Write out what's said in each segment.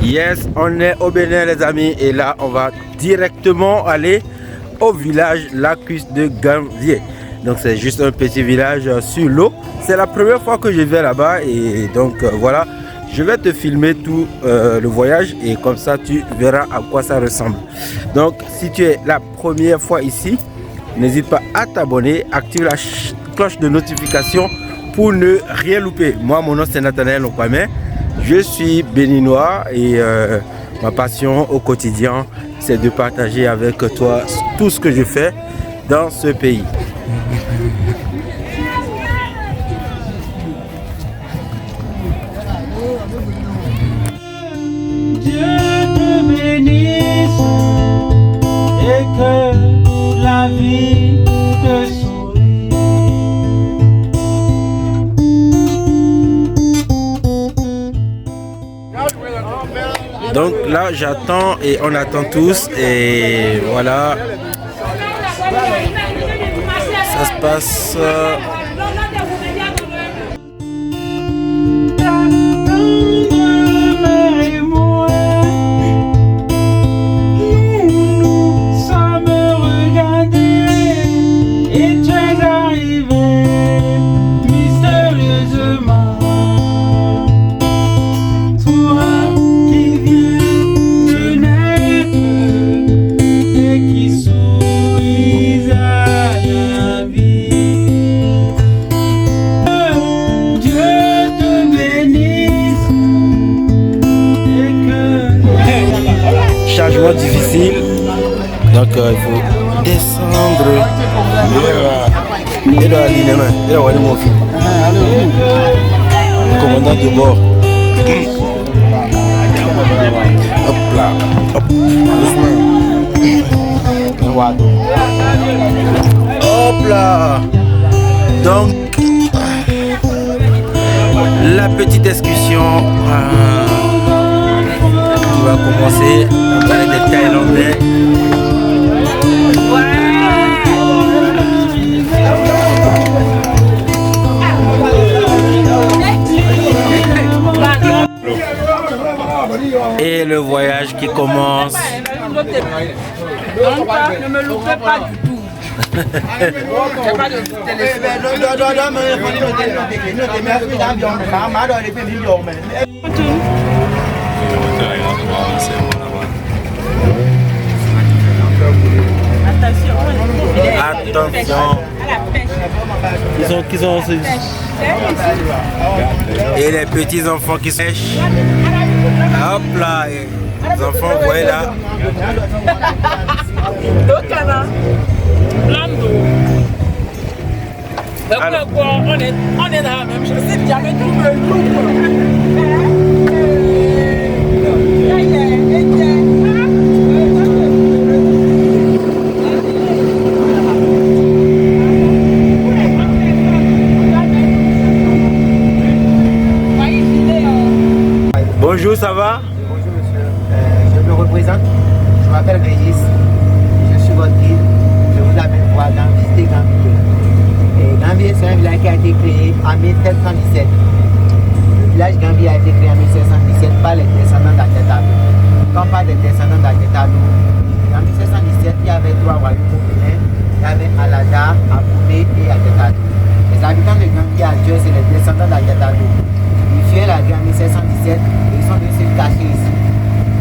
Yes, on est au Bénin les amis et là on va directement aller au village Lacus de Gambier. Donc c'est juste un petit village sur l'eau. C'est la première fois que je vais là-bas et donc voilà, je vais te filmer tout le voyage et comme ça tu verras à quoi ça ressemble. Donc si tu es la première fois ici, n'hésite pas à t'abonner, active la cloche de notification pour ne rien louper. Moi mon nom c'est Nathanaël Okwame. Je suis béninois et ma passion au quotidien, c'est de partager avec toi tout ce que je fais dans ce pays. Dieu te bénisse et que la vie te sourie. Donc là j'attends et on attend tous et voilà, ça se passe. Changement difficile, donc il faut descendre. Commandant de bord. Hop là, hop. Hop là. Donc la petite excursion va commencer. On va aller des Thaïlandais. Et le voyage qui commence. Ne me loupez pas du tout. Attention. Qu'ils ont et les petits enfants qui sèchent. Hop là, les enfants, vous voyez là. Alors, on est dans la même chose. C'est jamais tout me loupe. Bonjour, ça va? Bonjour monsieur, je me représente, je m'appelle Régis, je suis votre guide, je vous amène voir visiter Gambier. Et Gambier c'est un village qui a été créé en 1717. Le village Gambier a été créé en 1717 par les descendants d'Adjetadou. Quand on parle des descendants d'Adjetadou, en 1717 il y avait trois royaumes au Bénin, il y avait Alada, Aboubé et Adjetadou. Les habitants de Gambier actuels c'est les descendants d'Adjetadou. Ils fuyaient la guerre en 1717 et ils sont venus se cacher ici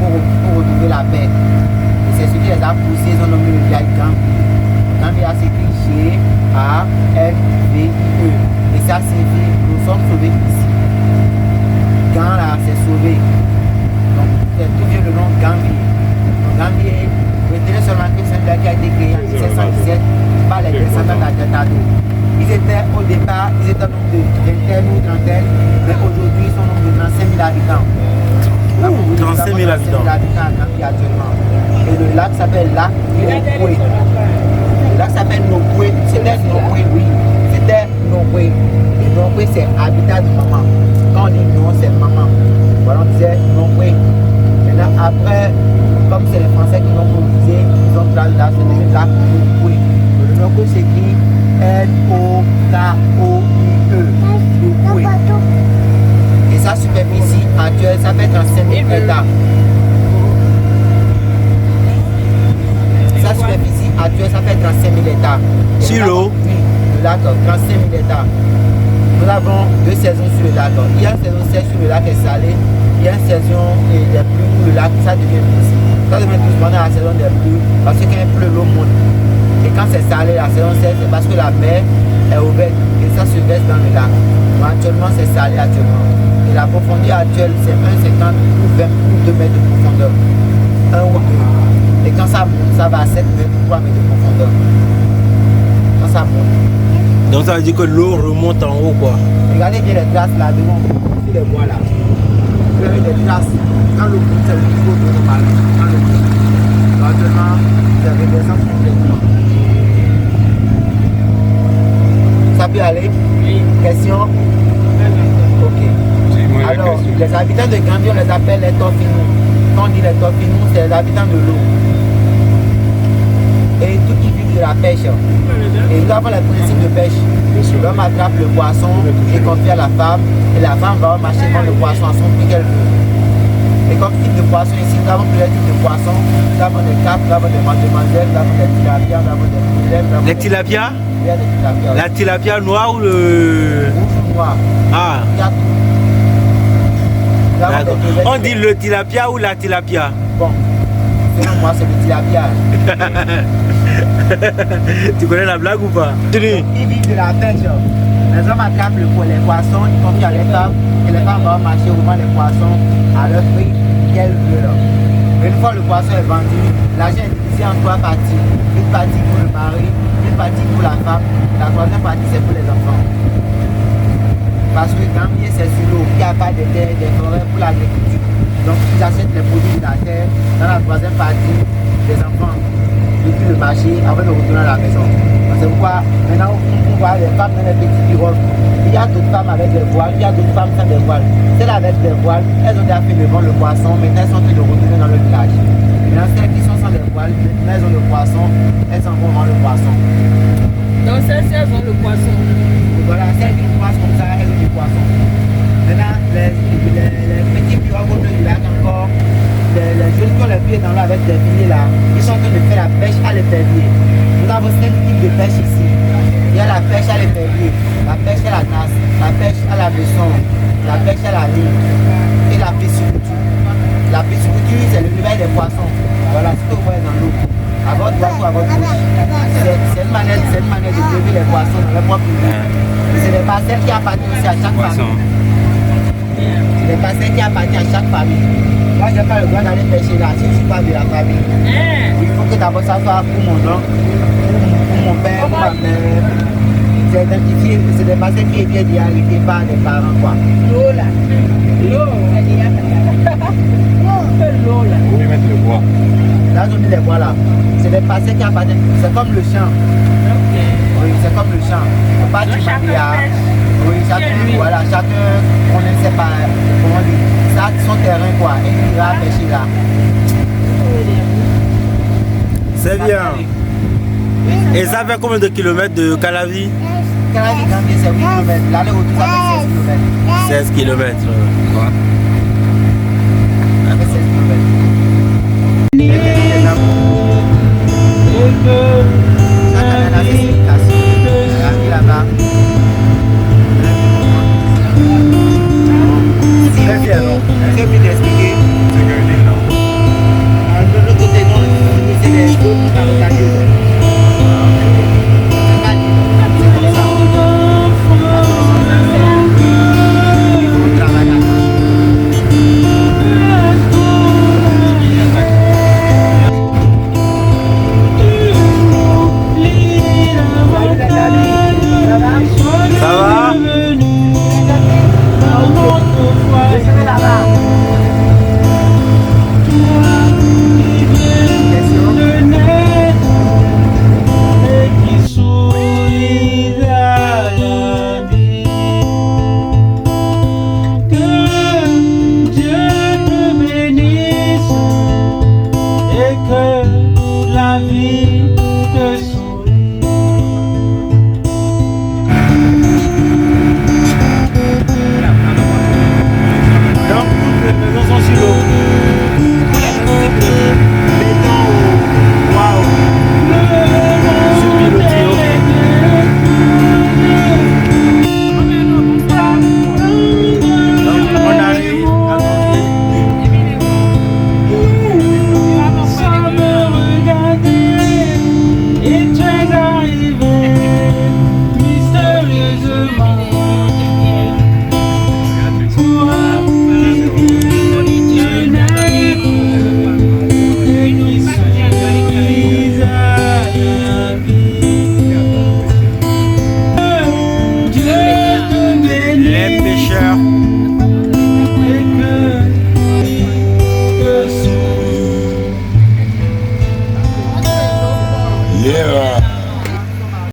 pour retrouver la paix. Et c'est ce qui les a poussés, ils ont nommé le village Gambier. Gambier a s'écrit G-A-M-B-I-E. Et ça signifie nous sommes sauvés ici. Gand là, c'est sauvé. Donc tout vient le nom Gambier. Donc Gambier, retenez seulement que c'est un village qui a été créé en 1717 par les descendants d'Adjetadou. Ils étaient au départ, ils étaient au nombre de vingtaine ou trentaine, mais aujourd'hui ils sont au nombre de 35 000 habitants. 35 000 habitants. Actuellement. Et le lac s'appelle lac Nokwe. Le lac s'appelle Nokwe. C'était Nokwe, oui. C'était Nokwe. Et Nokwe c'est habitat de maman. Quand on dit non, c'est maman. Voilà, on disait Nokwe. Maintenant après, comme c'est les Français qui l'ont colonisé, ils ont traduit là, c'est le lac Nokwe. Le Nokwe s'écrit L-O-K-O-U-E. Lukwe. Et sa superficie actuelle, ça fait 35 000 hectares. Sa superficie actuelle, ça fait 35 000 hectares. Sur l'eau? Oui, le lac, 35 000 hectares. Nous avons 2 saisons sur le lac. Il y a une saison sèche où le lac est salé. Il y a une saison des pluies où le lac, ça devient douce. Ça devient douce pendant la saison des pluies parce que quand il pleut, l'eau monte. Et quand c'est salé, la saison sèche, c'est parce que la mer est ouverte et ça se verse dans le lac. Donc, actuellement, c'est salé actuellement. Et la profondeur actuelle, c'est 1,50 ou 20 ou 2 mètres de profondeur. 1 ou 2. Et quand ça monte, ça va à 7 mètres ou 3 mètres de profondeur. Quand ça monte. Donc ça veut dire que l'eau remonte en haut quoi. Regardez bien les traces là devant vous, les bois là. Vous avez des traces. Quand le monte, c'est le niveau de normal. Quand le monte. Donc actuellement, c'est redescend complètement. Ça peut aller? Oui. Question? Ok. Alors, les habitants de Gambie, on les appelle les Tofinous. Quand on dit les Tofinous, c'est les habitants de l'eau. Et tout qui vit de la pêche. Et nous avons les principes de pêche. L'homme attrape le poisson et confie à la femme. Et la femme va marcher dans le poisson à son prix qu'elle veut. Et comme type de poisson ici, nous avons plusieurs types de poissons. Nous avons des capes, nous avons des mandemandelles, nous avons des tilapias, nous avons des poulets. Les tilapia? Il y a des tilapias. La tilapia noire ou le... Rouge ou noir. Ah, Il y a tout. Nous avons d'accord. des crevettes. On dit le tilapia ou la tilapia? Bon, selon moi, c'est le tilapia. Tu connais la blague ou pas? Tenez. Ils vivent de la pêche. Les hommes attrapent les poissons, ils confient à les femmes, et les femmes vont marcher au moment des poissons à leur prix qu'elles veulent. Une fois le poisson est vendu, l'argent est divisé en 3 parties. Une partie pour le mari, une partie pour la femme, la troisième partie c'est pour les enfants. Parce que Gambie c'est sur l'eau, il n'y a pas de terre, des forêts pour l'agriculture. Donc ils achètent les produits de la terre dans la troisième partie des enfants. Depuis le marché avant de retourner à la maison. C'est pourquoi maintenant on voit les femmes dans les petits pirogues. Il y a d'autres femmes avec des voiles, il y a d'autres femmes sans des voiles. Celles avec des voiles, elles ont déjà fait le vent le poisson, maintenant elles sont en train de retourner dans le village. Maintenant celles qui sont sans des voiles, maintenant elles ont le poisson, elles s'en vont vendre le poisson. Donc celles-ci, elles ont le poisson. Voilà, celles qui passent comme ça, elles ont du poisson. Maintenant les petits pirogues au milieu du lac encore. Les jeunes qui ont les pieds dans l'eau avec des filets là, ils sont en train de faire la pêche à l'épervier. Nous avons 5 types de pêche ici. Il y a la pêche à l'épervier, la pêche à la nasse, la pêche à la besson, la pêche à la ligne et la pisciculture. La pisciculture, c'est le réveil des poissons. Voilà ce que vous voyez dans l'eau. À votre droite ou à votre gauche. C'est une manière de lever les poissons dans leur propre eau. C'est des parcelles qui appartiennent aussi à chaque famille. C'est des parcelles qui appartiennent à chaque famille. Moi, je n'ai pas le droit d'aller pêcher là si je ne suis pas de la famille. Il faut que d'abord ça soit pour mon oncle, pour mon père, pour ma mère. C'est identifié, c'est des parcelles qui étaient déjà arrivées par des parents. Quoi. L'eau là. L'eau. L'eau là. Vous voulez mettre le bois. Là, je mis les bois là. C'est des parcelles qui appartiennent. C'est comme le champ. Oui, c'est comme le champ. Il faut pas Donc, du chacun mania. pêche Oui, chacun, chez lui. voilà, chacun, on ne sait pas comment dire. Ça, son terrain quoi. Et il ira pêcher là. C'est bien. Et ça fait combien de kilomètres de Calavi? Quand la vie Gambie, c'est 8 km. L'aller-retour, ça fait 16 km. 16 kilomètres. Ça fait 16 km. Chaque année, la spécification. La vie là-bas. Très bien, non? C'est bien d'expliquer. De l'autre côté, non, c'est des choses qui vont regarder. C'est pas dit. C'est comme ça. Il faut travailler. Yeah.